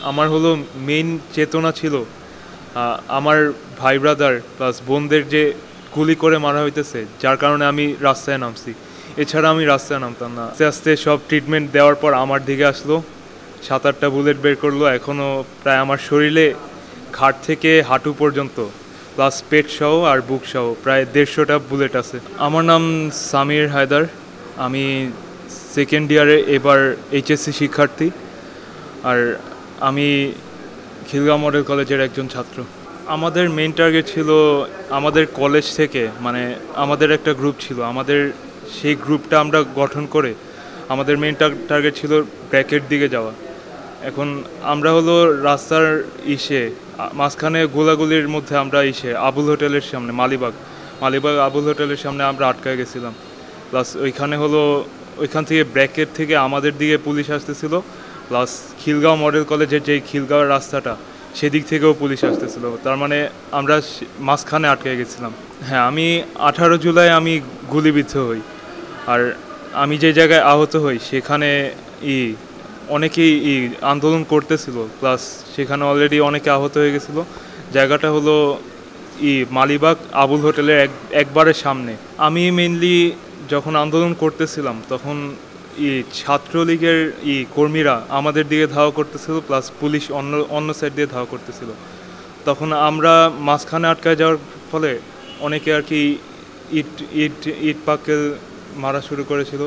আমার হলো মেইন চেতনা ছিল আমার ভাই ব্রাদার প্লাস বোনদের যে গুলি করে মারা হইতেছে, যার কারণে আমি রাস্তায় নামছি। এছাড়া আমি রাস্তায় নামতাম না। আস্তে আস্তে সব ট্রিটমেন্ট দেওয়ার পর আমার দিকে আসলো, 7-8টা বুলেট বের করলো। এখনও প্রায় আমার শরীরে ঘাট থেকে হাঁটু পর্যন্ত প্লাস পেট সহ আর বুক সহ প্রায় 150টা বুলেট আছে। আমার নাম সামির হায়দার। আমি সেকেন্ড ইয়ারে এবার এইচএসসি শিক্ষার্থী। আর আমি খিলগাঁও মডেল কলেজের একজন ছাত্র। আমাদের মেইন টার্গেট ছিল আমাদের কলেজ থেকে, মানে আমাদের একটা গ্রুপ ছিল, আমাদের সেই গ্রুপটা আমরা গঠন করে আমাদের মেইন টার্গেট ছিল ব্র্যাকের দিকে যাওয়া। এখন আমরা হলো রাস্তার মাঝখানে গোলাগুলির মধ্যে আমরা আবুল হোটেলের সামনে মালিবাগ আবুল হোটেলের সামনে আমরা আটকায় গেছিলাম। প্লাস ওইখান থেকে ব্র্যাকের থেকে আমাদের দিকে পুলিশ আসতেছিল, প্লাস খিলগাঁও মডেল কলেজের যেই খিলগাঁওয়ের রাস্তাটা সেদিক থেকেও পুলিশ আসতেছিল। তার মানে আমরা মাঝখানে আটকে গেছিলাম। হ্যাঁ, আমি 18 জুলাই আমি গুলিবিদ্ধ হই। আর আমি যে জায়গায় আহত হই সেখানে অনেকেই আন্দোলন করতেছিল, প্লাস সেখানে অলরেডি অনেকে আহত হয়ে গেছিলো। জায়গাটা হলো মালিবাগ আবুল হোটেলের একবারের সামনে। আমি মেইনলি যখন আন্দোলন করতেছিলাম তখন ছাত্রলীগের কর্মীরা আমাদের দিকে ধাওয়া করতেছিল, প্লাস পুলিশ অন্য সাইড দিয়ে ধাওয়া করতেছিল। তখন আমরা মাঝখানে আটকায় যাওয়ার ফলে অনেকে আর কি ইট পাক্কেল মারা শুরু করেছিল।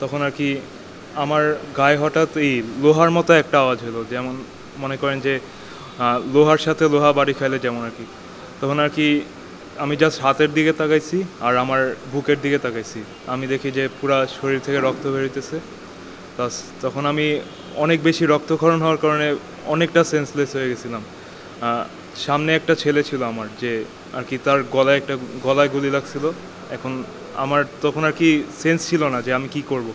তখন আর কি আমার গায়ে হঠাৎ লোহার মতো একটা আওয়াজ হলো, যেমন মনে করেন যে লোহার সাথে লোহা বাড়ি খাইলে যেমন আর কি। তখন আর কি আমি জাস্ট হাতের দিকে তাকাইছি আর আমার বুকের দিকে তাকাইছি। আমি দেখি যে পুরা শরীর থেকে রক্ত বেরোতেছে। প্লাস তখন আমি অনেক বেশি রক্তক্ষরণ হওয়ার কারণে অনেকটা সেন্সলেস হয়ে গেছিলাম। সামনে একটা ছেলে ছিল আমার, যে আর কি তার গলায় গুলি লাগছিল। এখন আমার তখন আর কি সেন্স ছিল না যে আমি কি করব।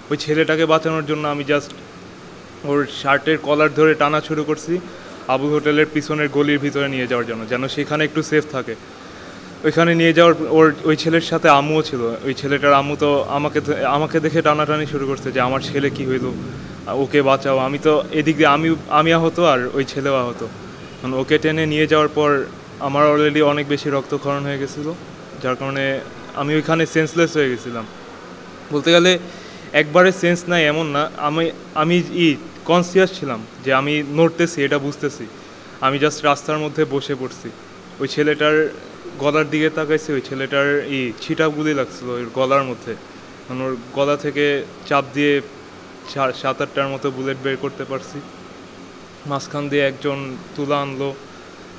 ওই ছেলেটাকে বাঁচানোর জন্য আমি জাস্ট ওর শার্টের কলার ধরে টানা শুরু করছি আবুল হোটেলের পিছনের গলির ভিতরে নিয়ে যাওয়ার জন্য, যেন সেখানে একটু সেফ থাকে। ওইখানে নিয়ে যাওয়ার ওই ছেলের সাথে আম্মুও ছিল। ওই ছেলেটার আম্মু তো আমাকে দেখে টানাটানি শুরু করছে যে আমার ছেলে কি হইলো, ওকে বাঁচাও। আমি তো এদিক দিয়ে আমি আহত আর ওই ছেলেও আহত। ওকে টেনে নিয়ে যাওয়ার পর আমার অলরেডি অনেক বেশি রক্তক্ষরণ হয়ে গেছিলো, যার কারণে আমি ওইখানে সেন্সলেস হয়ে গেছিলাম। বলতে গেলে একবারে সেন্স নাই এমন না, আমি কনসিয়াস ছিলাম যে আমি নড়তেছি, এটা বুঝতেছি। আমি জাস্ট রাস্তার মধ্যে বসে পড়ছি। ওই ছেলেটার গলার দিকে তাকাইছি, ওই ছেলেটার ছিটাগুলি লাগছিল ওই গলার মধ্যে। ওর গলা থেকে চাপ দিয়ে 7-8টার মতো বুলেট বের করতে পারছি। মাঝখান দিয়ে একজন তুলা আনলো,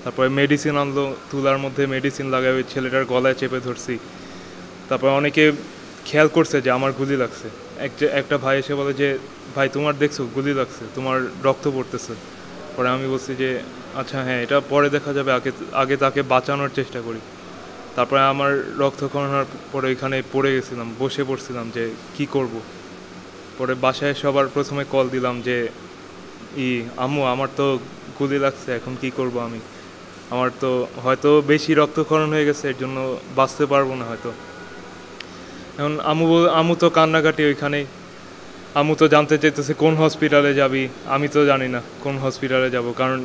তারপরে মেডিসিন আনলো, তুলার মধ্যে মেডিসিন লাগাই ওই ছেলেটার গলায় চেপে ধরছি। তারপর অনেকে খেয়াল করছে যে আমার গুলি লাগছে। একটা ভাই এসে বলে যে ভাই তোমার দেখছো গুলি লাগছে, তোমার রক্ত পড়তেছে। পরে আমি বলছি যে আচ্ছা হ্যাঁ, এটা পরে দেখা যাবে, আগে তাকে বাঁচানোর চেষ্টা করি। তারপরে আমার রক্তক্ষরণ হওয়ার পরে এখানে পড়ে গেছিলাম, বসে পড়ছিলাম যে কি করব। পরে বাসায় সবার প্রথমে কল দিলাম যে আম্মু আমার তো গুলি লাগছে, এখন কি করব আমি, আমার তো হয়তো বেশি রক্তক্ষরণ হয়ে গেছে, এর জন্য বাঁচতে পারবো না হয়তো। এখন আম্মু তো কান্নাকাটি ওইখানেই। আম্মু তো জানতে চাইতেছে কোন হসপিটালে যাবি। আমি তো জানি না কোন হসপিটালে যাব, কারণ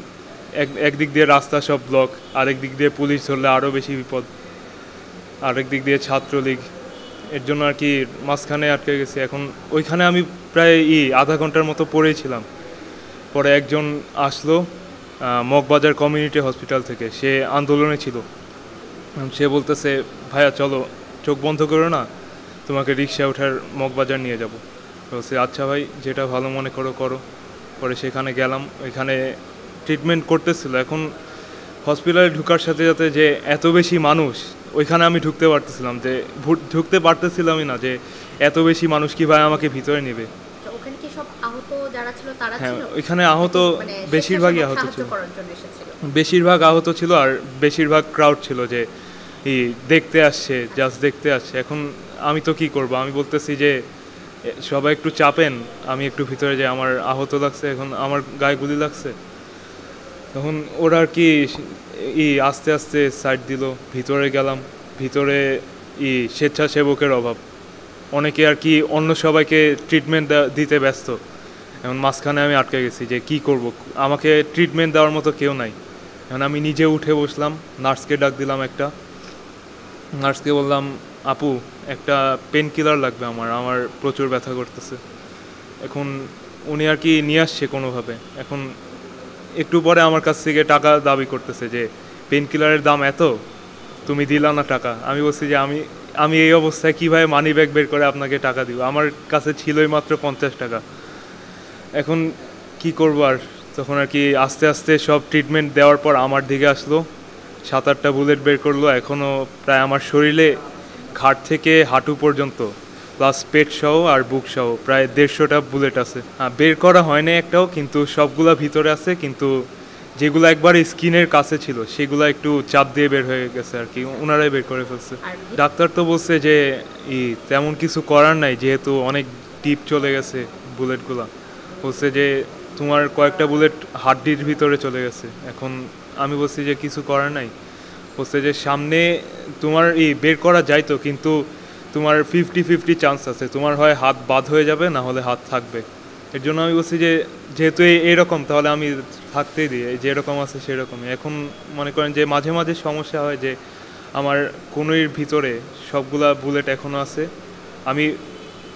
একদিক দিয়ে রাস্তা সব ব্লক, আরেক দিক দিয়ে পুলিশ ধরলে আরও বেশি বিপদ, আরেক দিক দিয়ে ছাত্রলীগ। এর জন্য আর কি মাঝখানে আটকে গেছি। এখন ওইখানে আমি প্রায় আধা ঘন্টার মতো পড়েছিলাম। পরে একজন আসলো মগবাজার কমিউনিটি হসপিটাল থেকে, সে আন্দোলনে ছিল। সে বলতেছে ভাইয়া চলো, চোখ বন্ধ করো না, তোমাকে রিক্সায় ওঠার মগবাজার নিয়ে যাব। বলছি আচ্ছা ভাই, যেটা ভালো মনে করো করো। পরে সেখানে গেলাম, ওইখানে ট্রিটমেন্ট করতেছিল। এখন হসপিটালে ঢুকার সাথে সাথে যে এত বেশি মানুষ, ওইখানে আমি ঢুকতে পারতেছিলামই না যে এত বেশি মানুষ কীভাবে আমাকে ভিতরে নেবে। হ্যাঁ, ওইখানে আহত বেশিরভাগই আহত ছিল, বেশিরভাগ আহত ছিল। আর বেশিরভাগ ক্রাউড ছিল যে দেখতে আসছে, জাস্ট দেখতে আসছে। এখন আমি তো কি করব, আমি বলতেছি যে সবাই একটু চাপেন, আমি একটু ভিতরে যাই, আমার আহত লাগছে, এখন আমার গায়ে গুলি লাগছে। তখন ওরা আর কি আস্তে আস্তে সাইড দিল, ভিতরে গেলাম। ভিতরে স্বেচ্ছাসেবকের অভাব, অনেকে আর কি অন্য সবাইকে ট্রিটমেন্ট দিতে ব্যস্ত। এখন মাঝখানে আমি আটকে গেছি যে কি করব, আমাকে ট্রিটমেন্ট দেওয়ার মতো কেউ নাই। এখন আমি নিজে উঠে বসলাম, নার্সকে ডাক দিলাম একটা, নার্সকে বললাম আপু একটা পেন কিলার লাগবে, আমার আমার প্রচুর ব্যথা করতেছে। এখন উনি আর কি নিয়ে আসছে কোনোভাবে। এখন একটু পরে আমার কাছ থেকে টাকা দাবি করতেছে যে পেন কিলারের দাম এত, তুমি দিলা না টাকা। আমি বলছি যে আমি আমি এই অবস্থায় কীভাবে মানি ব্যাগ বের করে আপনাকে টাকা দিব, আমার কাছে ছিলই মাত্র 50 টাকা। এখন কি করব আর, তখন আর কি আস্তে আস্তে সব ট্রিটমেন্ট দেওয়ার পর আমার দিকে আসলো, 7-8টা বুলেট বের করলো। এখনও প্রায় আমার শরীরে ঘাট থেকে হাঁটু পর্যন্ত প্লাস পেট সহ আর বুক সহ প্রায় 150টা বুলেট আছে। বের করা হয়নি একটাও, কিন্তু সবগুলা ভিতরে আছে, কিন্তু যেগুলো একবার স্কিনের কাছে ছিল সেগুলো একটু চাপ দিয়ে বের হয়ে গেছে আর কি, ওনারাই বের করে ফেলছে। ডাক্তার তো বলছে যে তেমন কিছু করার নাই, যেহেতু অনেক ডিপ চলে গেছে বুলেটগুলো। বলছে যে তোমার কয়েকটা বুলেট হাড্ডির ভিতরে চলে গেছে। এখন আমি বলছি যে কিছু করার নাই। বলছে যে সামনে তোমার বের করা যাইতো, কিন্তু তোমার 50-50 চান্স আছে, তোমার হয় হাত বাদ হয়ে যাবে না হলে হাত থাকবে। এর জন্য আমি বলছি যে যেহেতু এইরকম তাহলে আমি থাকতেই দিই, যেরকম আছে সেরকমই। এখন মনে করেন যে মাঝে মাঝে সমস্যা হয় যে আমার কনুইর ভিতরে সবগুলা বুলেট এখনও আছে, আমি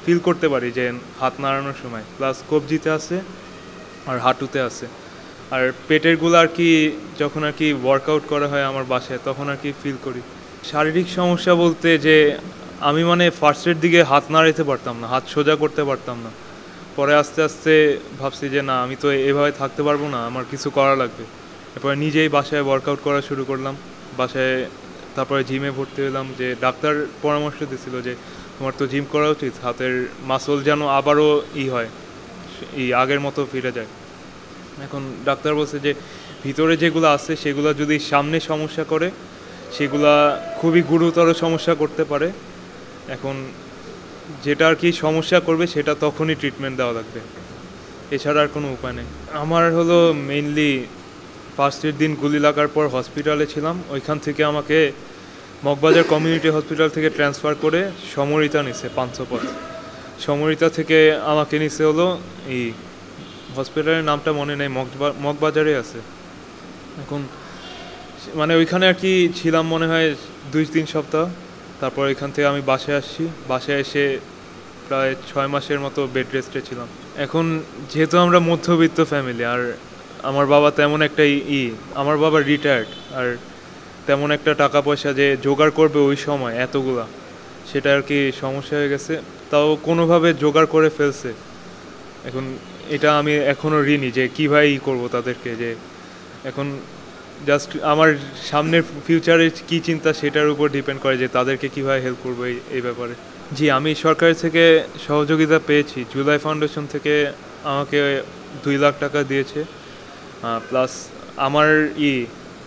ফিল করতে পারি যে হাত নাড়ানোর সময়, প্লাস কবজিতে আছে আর হাঁটুতে আছে। আর পেটেরগুলো আর কি যখন আর কি ওয়ার্কআউট করা হয় আমার বাসায় তখন আর কি ফিল করি। শারীরিক সমস্যা বলতে যে আমি মানে ফার্স্টের দিকে হাত নাড়াইতে পারতাম না, হাত সোজা করতে পারতাম না। পরে আস্তে আস্তে ভাবছি যে না, আমি তো এভাবে থাকতে পারবো না, আমার কিছু করা লাগবে। এরপরে নিজেই বাসায় ওয়ার্কআউট করা শুরু করলাম বাসায়। তারপরে জিমে ভর্তি হলাম, যে ডাক্তার পরামর্শ দিয়েছিল যে তোমার তো জিম করা উচিত, হাতের মাসল যেন আবারও হয়, আগের মতো ফিরে যায়। এখন ডাক্তার বলছে যে ভিতরে যেগুলো আছে সেগুলো যদি সামনে সমস্যা করে সেগুলা খুবই গুরুতর সমস্যা করতে পারে। এখন যেটা আর কি সমস্যা করবে সেটা তখনই ট্রিটমেন্ট দেওয়া লাগবে, এছাড়া আর কোনো উপায় নেই। আমার হলো মেইনলি ফার্স্টের দিন গুলি লাগার পর হসপিটালে ছিলাম, ওইখান থেকে আমাকে মগবাজার কমিউনিটি হসপিটাল থেকে ট্রান্সফার করে সমরিতা নিছে 500 পথ। সমরিতা থেকে আমাকে নিছে হলো হসপিটালের নামটা মনে নেই, মগবাজারে আছে। এখন মানে ওইখানে আর কি ছিলাম মনে হয় 2-3 সপ্তাহ। তারপর এখান থেকে আমি বাসায় আসছি, বাসায় এসে প্রায় 6 মাসের মতো বেড রেস্টে ছিলাম। এখন যেহেতু আমরা মধ্যবিত্ত ফ্যামিলি, আর আমার বাবা তেমন একটা আমার বাবা রিটায়ার্ড, আর তেমন একটা টাকা পয়সা যে জোগাড় করবে ওই সময় এতগুলা, সেটা আর কি সমস্যা হয়ে গেছে। তাও কোনোভাবে জোগাড় করে ফেলছে। এখন এটা আমি এখনও ঋণী যে কীভাবে করবো তাদেরকে, যে এখন জাস্ট আমার সামনের ফিউচারের কী চিন্তা সেটার উপর ডিপেন্ড করে যে তাদেরকে কীভাবে হেল্প করবো এই ব্যাপারে। জি, আমি সরকারের থেকে সহযোগিতা পেয়েছি। জুলাই ফাউন্ডেশন থেকে আমাকে 2 লাখ টাকা দিয়েছে, প্লাস আমার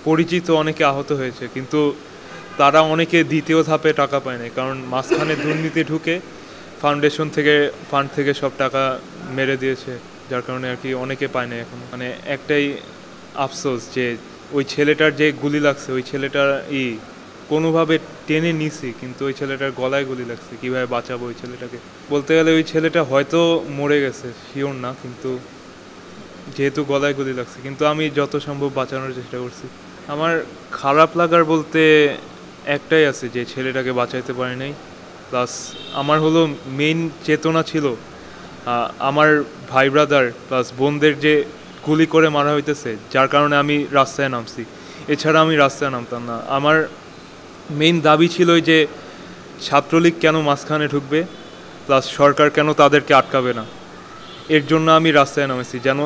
পরিচিত অনেকে আহত হয়েছে, কিন্তু তারা অনেকে দ্বিতীয় ধাপে টাকা পায় না, কারণ মাঝখানে দুর্নীতি ঢুকে ফাউন্ডেশন থেকে ফান্ড থেকে সব টাকা মেরে দিয়েছে, যার কারণে আর কি অনেকে পায় না এখন। মানে একটাই আফসোস যে ওই ছেলেটার যে গুলি লাগছে, ওই ছেলেটার কোনোভাবে টেনে নিছি, কিন্তু ওই ছেলেটার গলায় গুলি লাগছে, কীভাবে বাঁচাবো ওই ছেলেটাকে। বলতে গেলে ওই ছেলেটা হয়তো মরে গেছে, শিওর না, কিন্তু যেহেতু গলায় গুলি লাগছে, কিন্তু আমি যত সম্ভব বাঁচানোর চেষ্টা করছি। আমার খারাপ লাগার বলতে একটাই আছে যে ছেলেটাকে বাঁচাইতে পারি নাই, প্লাস আমার হলো মেইন চেতনা ছিল আমার ভাই ব্রাদার প্লাস বোনদের যে গুলি করে মারা হইতেছে, যার কারণে আমি রাস্তায় নামছি। এছাড়া আমি রাস্তায় নামতাম না। আমার মেইন দাবি ছিল যে ছাত্রলীগ কেন মাঝখানে ঢুকবে, প্লাস সরকার কেন তাদেরকে আটকাবে না, এর জন্য আমি রাস্তায় নামেছি, যেন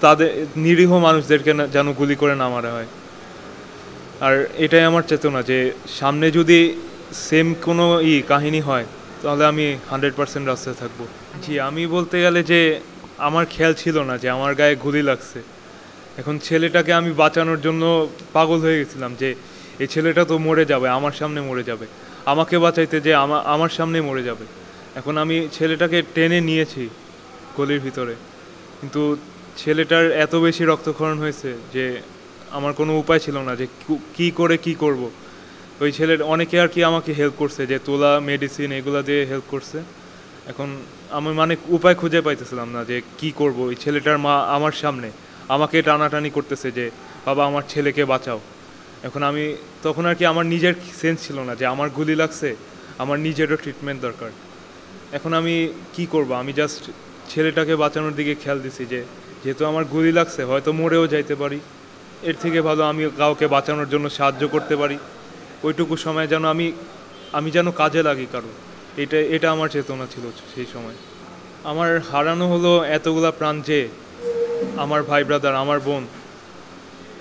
তাদের নিরীহ মানুষদেরকে যেন গুলি করে না মারা হয়। আর এটাই আমার চেতনা যে সামনে যদি সেম কোনো কাহিনী হয় তাহলে আমি 100% রাস্তায় থাকবো। জি, আমি বলতে গেলে যে আমার খেয়াল ছিল না যে আমার গায়ে গুলি লাগছে। এখন ছেলেটাকে আমি বাঁচানোর জন্য পাগল হয়ে গেছিলাম যে এই ছেলেটা তো মরে যাবে, আমার সামনে মরে যাবে, আমাকে বাঁচাইতে যে আমার সামনে মরে যাবে। এখন আমি ছেলেটাকে টেনে নিয়েছি গলির ভিতরে, কিন্তু ছেলেটার এত বেশি রক্তক্ষরণ হয়েছে যে আমার কোনো উপায় ছিল না যে কি করব। ওই ছেলের অনেকে আর কি আমাকে হেল্প করছে, যে তোলা মেডিসিন এগুলো দিয়ে হেল্প করছে। এখন আমি মানে উপায় খুঁজে পাইতেছিলাম না যে কি করব। ওই ছেলেটার মা আমার সামনে আমাকে টানাটানি করতেছে যে বাবা আমার ছেলেকে বাঁচাও। এখন আমি তখন আর কি আমার নিজের সেন্স ছিল না যে আমার গুলি লাগছে, আমার নিজেরও ট্রিটমেন্ট দরকার। এখন আমি কি করব, আমি জাস্ট ছেলেটাকে বাঁচানোর দিকে খেয়াল দিছি যে যেহেতু আমার গুলি লাগছে হয়তো মরেও যাইতে পারি, এর থেকে ভালো আমি কাউকে বাঁচানোর জন্য সাহায্য করতে পারি। ওইটুকু সময় যেন আমি যেন কাজে লাগি কারো, এটা আমার চেতনা ছিল সেই সময়। আমার হারানো হলো এতগুলা প্রাণ, যে আমার ভাই ব্রাদার আমার বোন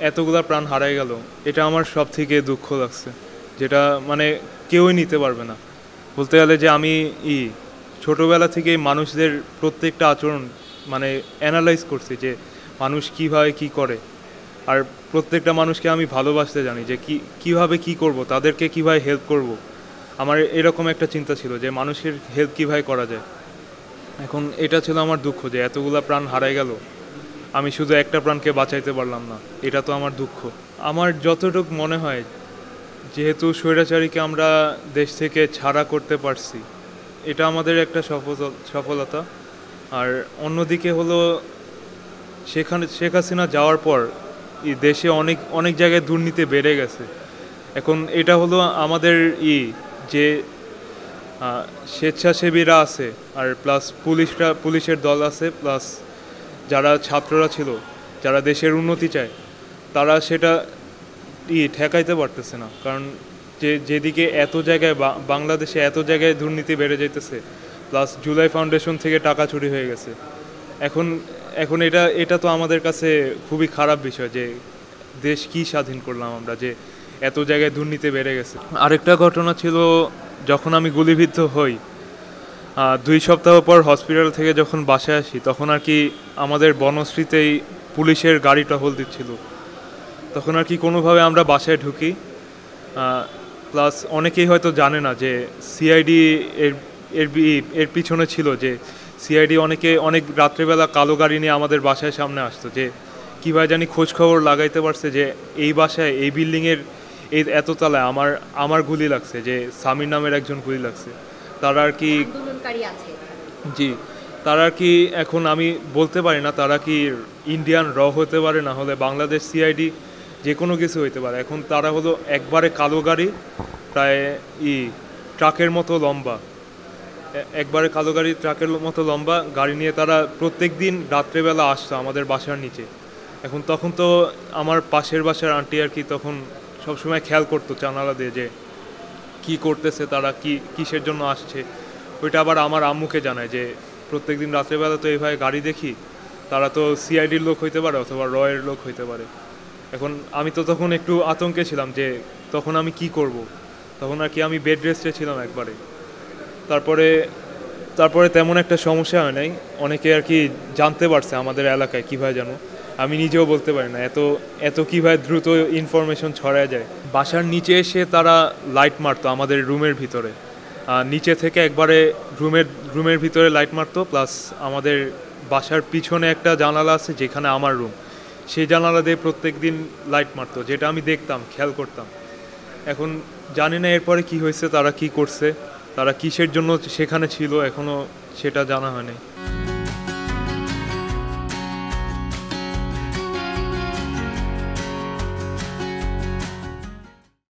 এতগুলা প্রাণ হারাই গেল, এটা আমার সব থেকে দুঃখ লাগছে, যেটা মানে কেউই নিতে পারবে না। বলতে গেলে যে আমি ছোটোবেলা থেকে মানুষদের প্রত্যেকটা আচরণ মানে অ্যানালাইজ করছি যে মানুষ কীভাবে কী করে, আর প্রত্যেকটা মানুষকে আমি ভালোবাসতে জানি যে কীভাবে কী করব, তাদেরকে কীভাবে হেল্প করব। আমার এরকম একটা চিন্তা ছিল যে মানুষের হেল্প কীভাবে করা যায়। এখন এটা ছিল আমার দুঃখ যে এতগুলা প্রাণ হারাই গেল, আমি শুধু একটা প্রাণকে বাঁচাইতে পারলাম না, এটা তো আমার দুঃখ। আমার যতটুকু মনে হয় যেহেতু স্বৈরাচারীকে আমরা দেশ থেকে ছাড়া করতে পারছি, এটা আমাদের একটা সফলতা। আর অন্যদিকে হলো শেখ হাসিনা যাওয়ার পর দেশে অনেক অনেক জায়গায় দুর্নীতি বেড়ে গেছে। এখন এটা হলো আমাদের যে স্বেচ্ছাসেবীরা আছে আর প্লাস পুলিশের দল আছে, প্লাস যারা ছাত্ররা ছিল, যারা দেশের উন্নতি চায়, তারা সেটা ঠেকাইতে পারতেছে না। কারণ যেদিকে এত জায়গায় বাংলাদেশে এত জায়গায় দুর্নীতি বেড়ে যাইতেছে, প্লাস জুলাই ফাউন্ডেশন থেকে টাকা চুরি হয়ে গেছে। এখন এটা তো আমাদের কাছে খুবই খারাপ বিষয় যে দেশ কি স্বাধীন করলাম আমরা, যে এত জায়গায় দুর্নীতি বেড়ে গেছে। আরেকটা ঘটনা ছিল যখন আমি গুলিবিদ্ধ হই, 2 সপ্তাহ পর হসপিটাল থেকে যখন বাসায় আসি, তখন আর কি আমাদের বনশ্রীতেই পুলিশের গাড়ি টহল দিচ্ছিল। তখন আর কি কোনোভাবে আমরা বাসায় ঢুকি। প্লাস অনেকেই হয়তো জানে না যে সিআইডি এর পিছনে ছিল, যে সিআইডি অনেক রাত্রেবেলা কালো গাড়ি নিয়ে আমাদের বাসায় সামনে আসতো, যে কীভাবে জানি খোঁজখবর লাগাইতে পারছে যে এই বাসায় এই বিল্ডিংয়ের এই এততলায় আমার গুলি লাগছে, যে সামির নামের একজন গুলি লাগছে। তারা আর কি জি, তারা আর কি, এখন আমি বলতে পারি না তারা কি ইন্ডিয়ান হতে পারে, না হলে বাংলাদেশ সিআইডি, যে কোনো কিছু হইতে পারে। এখন তারা হলো একবারে কালো গাড়ি, প্রায় ট্রাকের মতো লম্বা, একবারে কালো গাড়ি ট্রাকের মতো লম্বা গাড়ি নিয়ে তারা প্রত্যেক দিন রাত্রেবেলা আসতো আমাদের বাসার নিচে। এখন তখন তো আমার পাশের বাসার আন্টি আর কি তখন সবসময় খেয়াল করতো জানালা দিয়ে যে কি করতেছে তারা, কিসের জন্য আসছে। ওইটা আবার আমার আম্মুকে জানায় যে প্রত্যেক দিন রাত্রেবেলা তো এইভাবে গাড়ি দেখি, তারা তো সিআইডির লোক হইতে পারে অথবা রয়ের লোক হইতে পারে। এখন আমি তো তখন একটু আতঙ্কে ছিলাম যে তখন আমি কি করব। তখন আর কি আমি বেড রেস্টে ছিলাম একবারে। তারপরে তেমন একটা সমস্যা হয় নাই। অনেকে আর কি জানতে পারছে আমাদের এলাকায়, কীভাবে জানো আমি নিজেও বলতে পারি না, এত কীভাবে দ্রুত ইনফরমেশন ছড়ায় যায়। বাসার নিচে এসে তারা লাইট মারতো আমাদের রুমের ভিতরে, নিচে থেকে একবারে রুমের ভিতরে লাইট মারতো। প্লাস আমাদের বাসার পিছনে একটা জানালা আছে যেখানে আমার রুম, সেই জানালা দিয়ে প্রত্যেক দিন লাইট মারতো, যেটা আমি দেখতাম, খেয়াল করতাম। এখন জানি না এরপরে কি হয়েছে, তারা কি করছে, তারা কিসের জন্য সেখানে ছিল, এখনও সেটা জানা হয়নি।